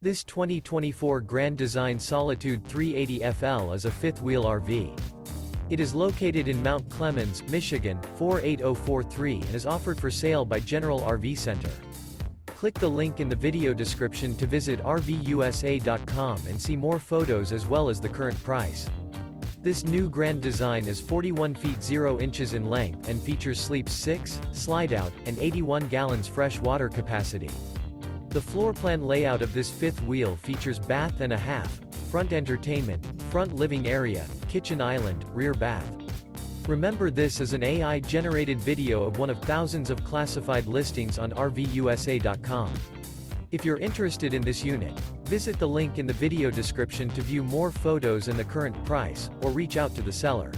This 2024 Grand Design Solitude 380FL is a fifth-wheel RV. It is located in Mount Clemens, Michigan, 48043 and is offered for sale by General RV Center. Click the link in the video description to visit RVUSA.com and see more photos as well as the current price. This new Grand Design is 41 feet 0 inches in length and features sleeps 6, Slideout, and 81 gallons fresh water capacity. The floor plan layout of this fifth wheel features bath and a half, front entertainment, front living area, kitchen island, rear bath. Remember, this is an AI-generated video of one of thousands of classified listings on RVUSA.com. If you're interested in this unit, visit the link in the video description to view more photos and the current price, or reach out to the seller.